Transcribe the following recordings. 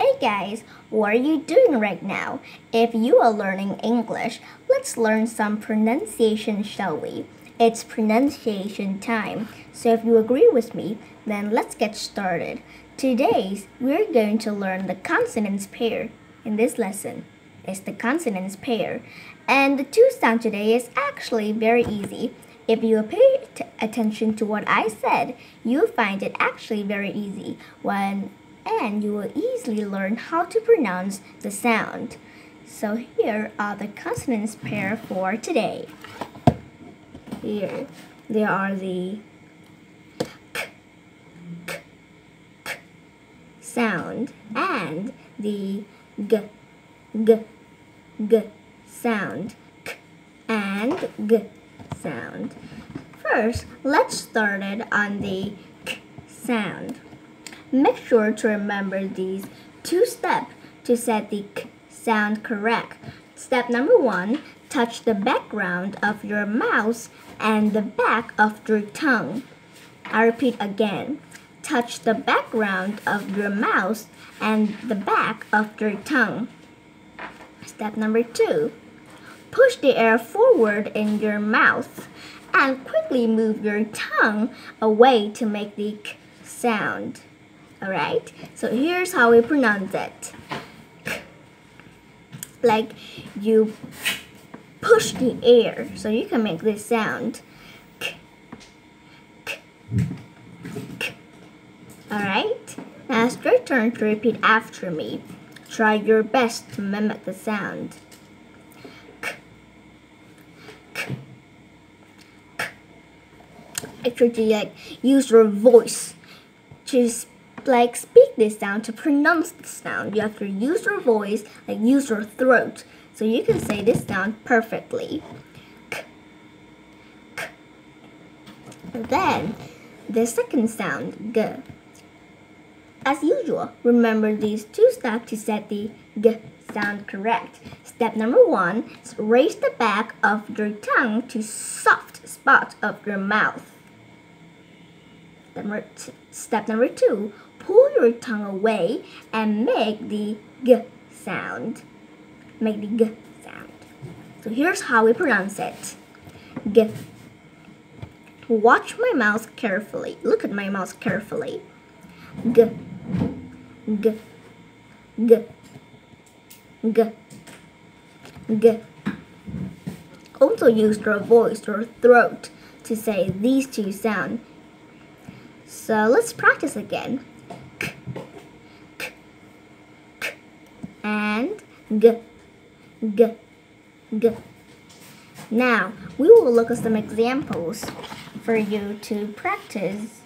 Hey guys, what are you doing right now? If you are learning English, let's learn some pronunciation, shall we? It's pronunciation time. So if you agree with me, then let's get started. Today, we're going to learn the consonants pair in this lesson. It's the consonants pair. And the to sound today is actually very easy. If you pay attention to what I said, you'll find it actually very easy and you will easily learn how to pronounce the sound. So here are the consonants pair for today. Here, there are the k, k, k sound and the g, g, g sound, k and g sound. First, let's start it on the k sound. Make sure to remember these two steps to set the k sound correct. Step number 1, touch the background of your mouth and the back of your tongue. I repeat again. Touch the background of your mouth and the back of your tongue. Step number 2, push the air forward in your mouth and quickly move your tongue away to make the k sound. Alright, so here's how we pronounce it. Like you push the air so you can make this sound. Alright, now it's your turn to repeat after me. Try your best to mimic the sound. Make sure to use your voice to speak this sound, to pronounce the sound. You have to use your voice, use your throat, so you can say this sound perfectly. And then the second sound, g. As usual, remember these two steps to set the g sound correct. Step number 1 is raise the back of your tongue to soft spot of your mouth. Step number 2, pull your tongue away and make the g sound. Make the g sound. So here's how we pronounce it. G. Watch my mouth carefully. Look at my mouth carefully. G. G. G. G. G. Also use your voice or throat to say these two sounds. So let's practice again. K, k, k, and g, g, g. Now, we will look at some examples for you to practice.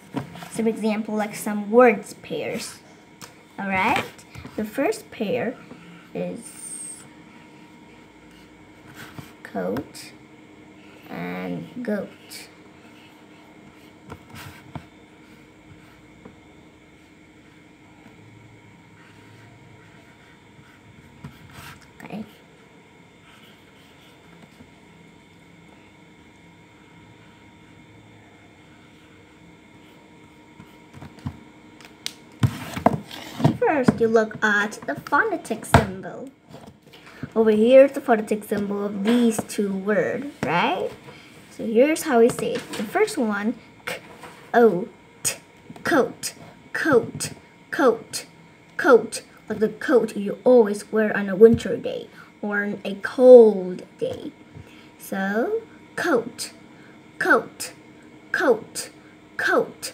Some example like some words pairs. Alright? The first pair is coat and goat. Okay. First, you look at the phonetic symbol. Over here is the phonetic symbol of these two words, right? So here's how we say it. The first one, k-o-t, coat, coat, coat, coat. Like the coat you always wear on a winter day or on a cold day. So, coat, coat, coat, coat.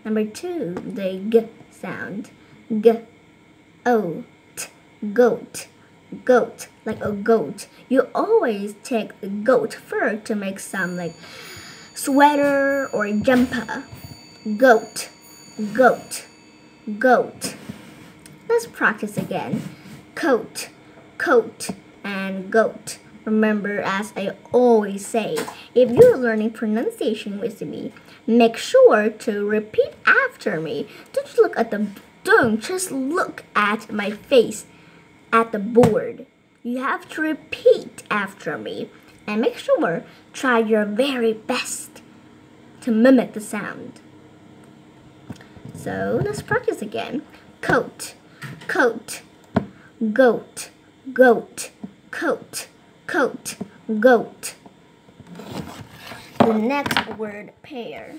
Number 2, the g sound. G-o-t, goat, goat, like a goat. You always take the goat fur to make some sweater or jumper. Goat, goat, goat. Let's practice again. Coat, coat, and goat. Remember, as I always say, if you're learning pronunciation with me, make sure to repeat after me. Don't just look at my face at the board. You have to repeat after me and make sure try your very best to mimic the sound. So let's practice again. coat, coat, goat, goat, coat, coat, goat. The next word, pair.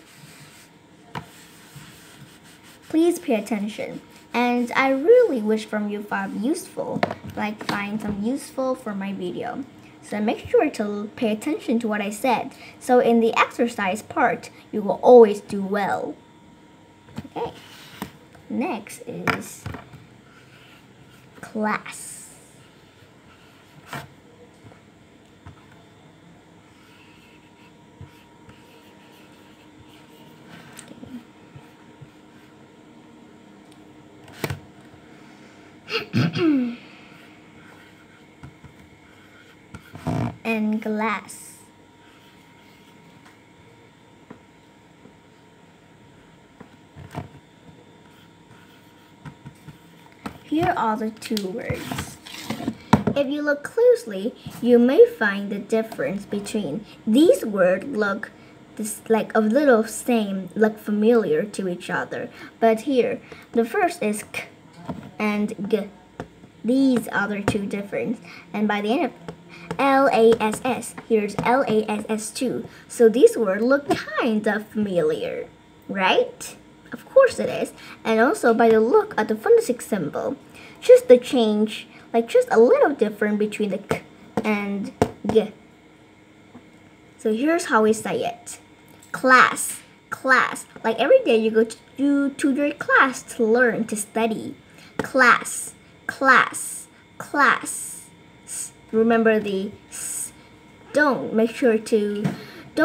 Please pay attention. And I really wish from you find useful, like find some useful for my video. So make sure to pay attention to what I said. So in the exercise part, you will always do well. Okay. Next is class. And glass. Here are the two words. If you look closely, you may find the difference between these words look like a little same, look familiar to each other. But here, the first is k and g. These are the two different. And by the end of LASS, here's LASS too. So these words look kind of familiar, right? Of course it is. And also by the look at the phonetic symbol, just the change, like just a little different between the k and g. So here's how we say it. Class, class. Like every day you go to your class to learn, to study. Class, class, class. Remember the s. Don't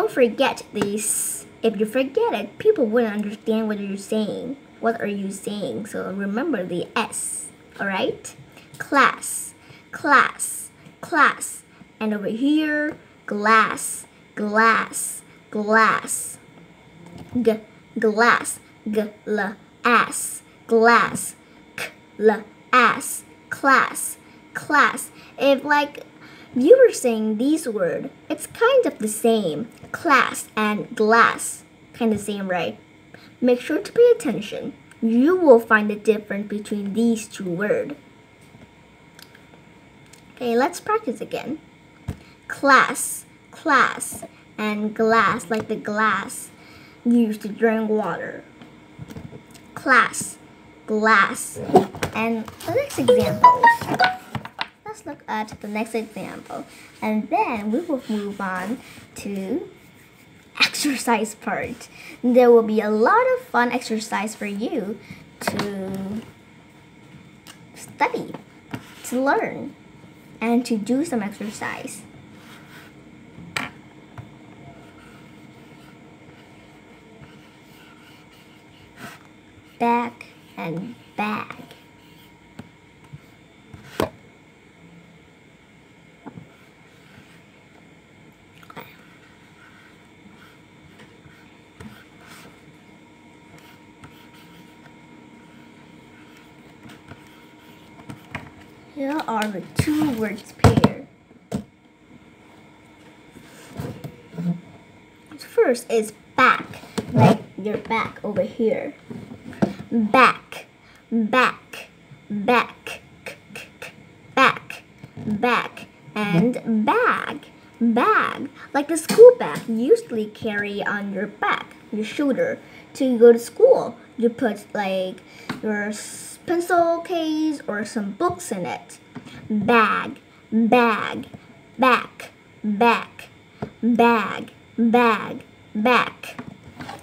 forget the s. If you forget it, people wouldn't understand what you're saying. What are you saying? So remember the s. Alright? Class, class, class. And over here, glass, glass, glass. Glass, glass, glass, class, class, class. If like you were saying these words, it's kind of the same. Class and glass, kind of same, right? Make sure to pay attention. You will find the difference between these two words. Okay, let's practice again. Class, class, and glass, like the glass used to drink water. Class, glass, and the next examples. Let's look at the next example, and then we will move on to exercise part. There will be a lot of fun exercise for you to study, to learn, and to do some exercise. Back and bag. Here are the two words pair. First is back, like your back over here. Back, back, back, back, back, and bag, bag, like the school bag you usually carry on your back, your shoulder, to go to school. You put like your pencil case or some books in it. Bag, bag, back, back, bag, bag, back.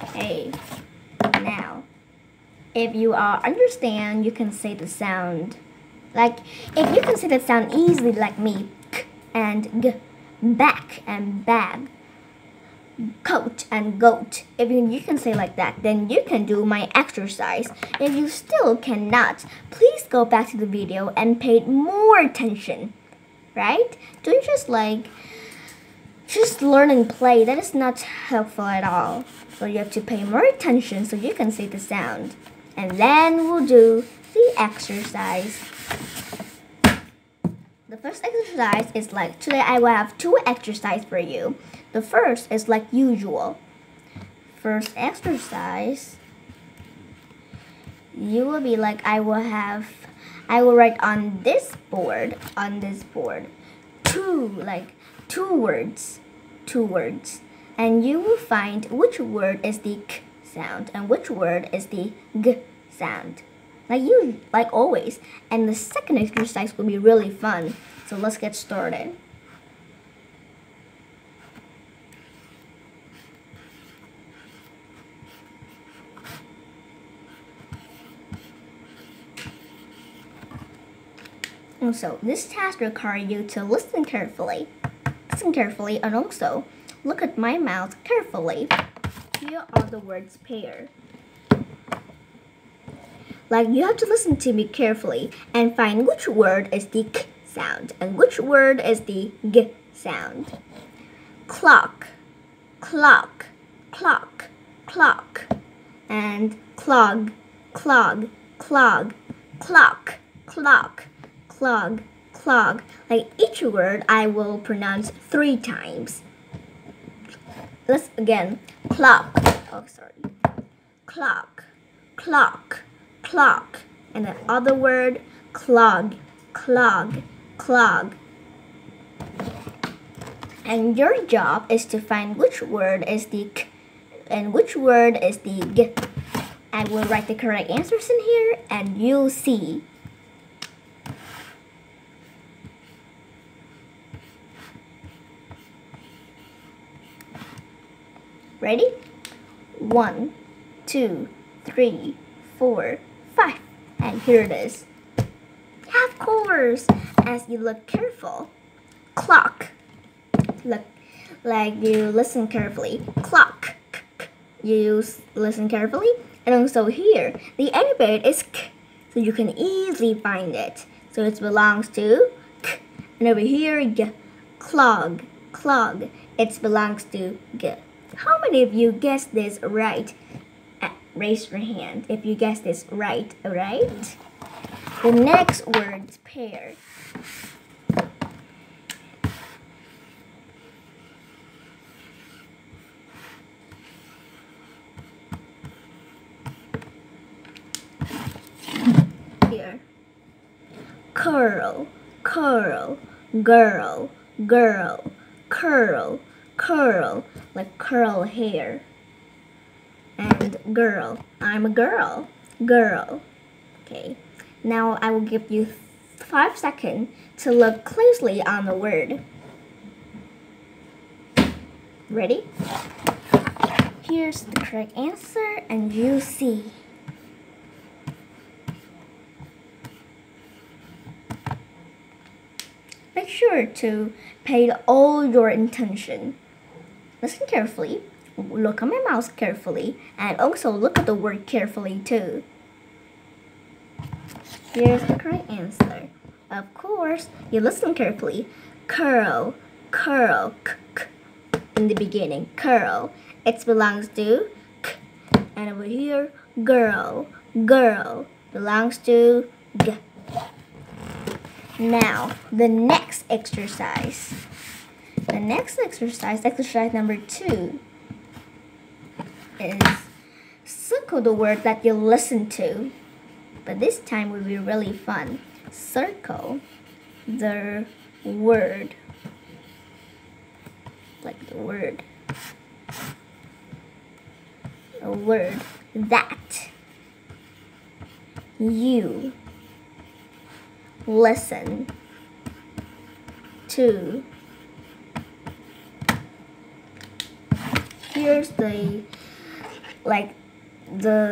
Okay, now if you understand, you can say the sound. Like if you can say the sound easily like me, k and g, back and bag, coat and goat. If you can say like that, then you can do my exercise. If you still cannot, please go back to the video and pay more attention, right? Don't just learn and play. That is not helpful at all. So you have to pay more attention so you can say the sound. And then we'll do the exercise. The first exercise is like, today I will have two exercises for you. The first is like usual. First exercise you will be like, I will write on this board, two words, and you will find which word is the k sound and which word is the g sound, like always. And the second exercise will be really fun, so let's get started. Also, this task requires you to listen carefully, and also look at my mouth carefully. Here are the words pair. Like, you have to listen to me carefully and find which word is the k sound and which word is the g sound. Clock, clock, clock, clock, and clog, clog, clog, clock, clock, clog, clog. Like, each word I will pronounce 3 times. Let's again. Clock. Oh, sorry. Clock, clock, clock. And the other word, clog, clog, clog. And your job is to find which word is the k and which word is the g. I will write the correct answers in here and you'll see. Ready? 1, 2, 3, 4, 5. And here it is. Of course, as you look careful. Clock. Look, like you listen carefully. Clock. You listen carefully. And also here, the end of it is k, so you can easily find it. So it belongs to k. And over here, g. Clog. Clog. It belongs to g. How many of you guessed this right? Raise your hand if you guessed this right, alright? The next word's pair. Here. Curl, curl, girl, girl, curl, curl, like curl hair. And girl, I'm a girl, girl. Okay, now I will give you 5 seconds to look closely on the word. Ready? Here's the correct answer and you see. Make sure to pay all your attention. Listen carefully, look at my mouth carefully, and also look at the word carefully too. Here's the correct answer. Of course, you listen carefully. Curl, curl, k, k. In the beginning, curl. It belongs to k. And over here, girl, girl, belongs to g. Now, the next exercise. The next exercise, exercise number 2, is circle the word that you listen to. But this time will be really fun. Circle the word. Like the word. A word that you listen to. Here's the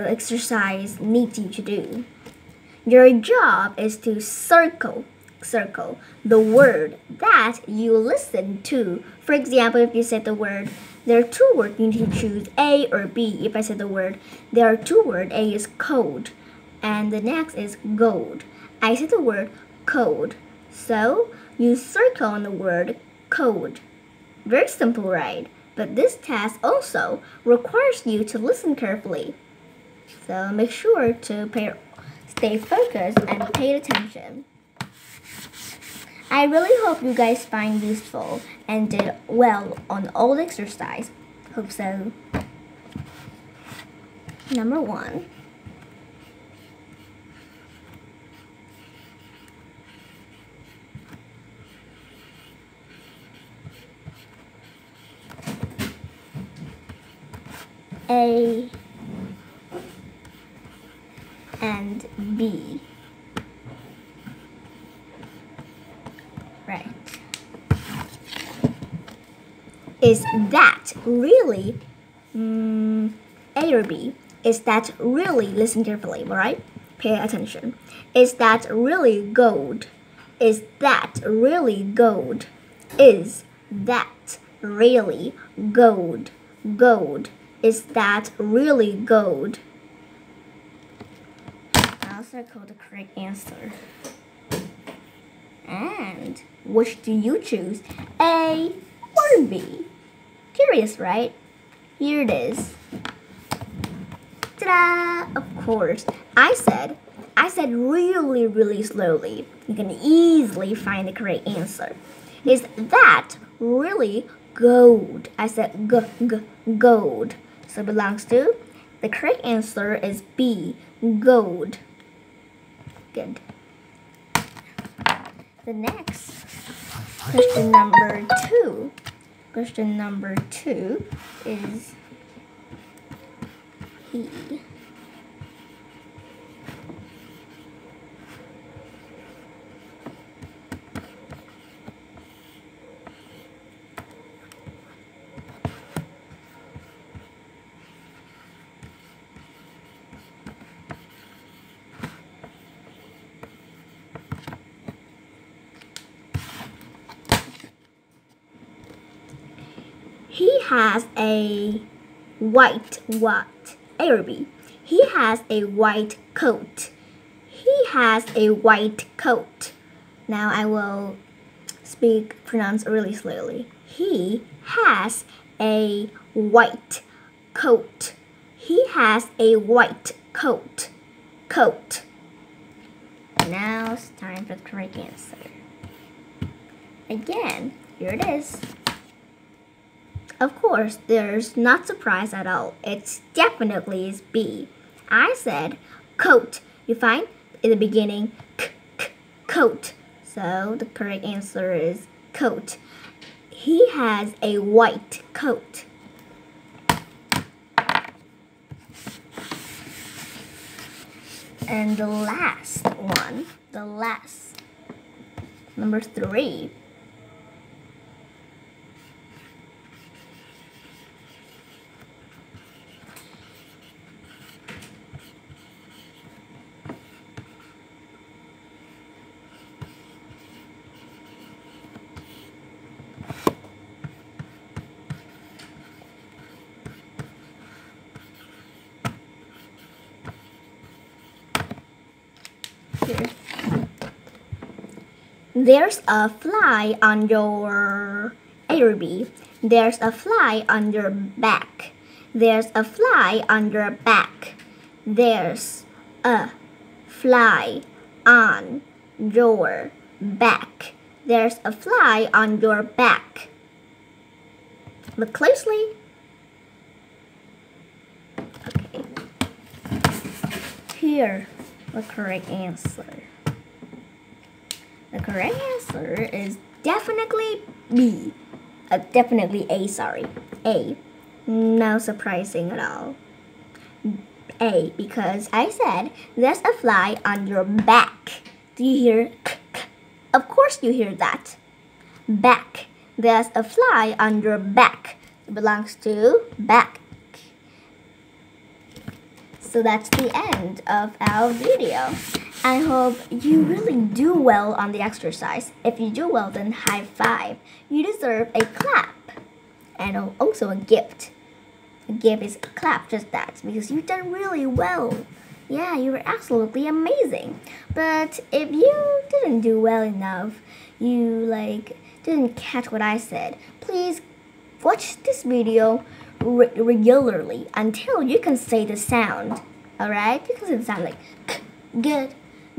exercise needs you to do. Your job is to circle the word that you listen to. For example, if you said the word, there are 2 words, you need to choose A or B. If I said the word, there are 2 words, A is cold, and the next is gold. I said the word code, so you circle on the word code. Very simple, right? But this task also requires you to listen carefully. So make sure to stay focused and pay attention. I really hope you guys find useful and did well on all the exercise. Hope so. Number 1. A and B. Right. Is that really A or B? Is that really, listen carefully, alright? Pay attention. Is that really gold? Is that really gold? Is that really gold? Gold. Is that really gold? I'll circle the correct answer. And which do you choose? A or B? Curious, right? Here it is. Ta-da! Of course. I said really, really slowly. You can easily find the correct answer. Is that really gold? I said gold. So it belongs to, the correct answer is B, gold. Good. The next, question number 2. Question number 2 is E. He has a white what? A or B? He has a white coat. He has a white coat. Now I will pronounce really slowly. He has a white coat. He has a white coat. Coat. Now it's time for the correct answer. Again, here it is. Of course, there's not surprise at all. It's definitely is B. I said coat. You find in the beginning coat. So the correct answer is coat. He has a white coat. And the last one, number 3. Here. There's a fly on your A or B. There's a fly on your back. There's a fly on your back. There's a fly on your back. There's a fly on your back. Look closely. Okay. Here. The correct answer. The correct answer is definitely B. Definitely A, sorry. A. No surprising at all. A, because I said there's a fly on your back. Do you hear? Of course you hear that. Back. There's a fly on your back. It belongs to back. So that's the end of our video. I hope you really do well on the exercise. If you do well, then high five. You deserve a clap and also a gift. A gift is a clap, just that, because you've done really well. Yeah, you were absolutely amazing. But if you didn't do well enough, you didn't catch what I said, please watch this video regularly until you can say the sound. Alright? You can say the sound like good,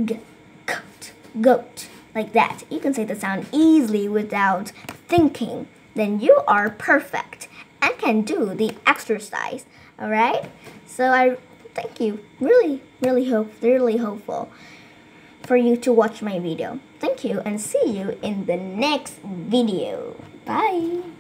goat, goat, like that. You can say the sound easily without thinking. Then you are perfect and can do the exercise. Alright? So I thank you. Really hopeful for you to watch my video. Thank you and see you in the next video. Bye.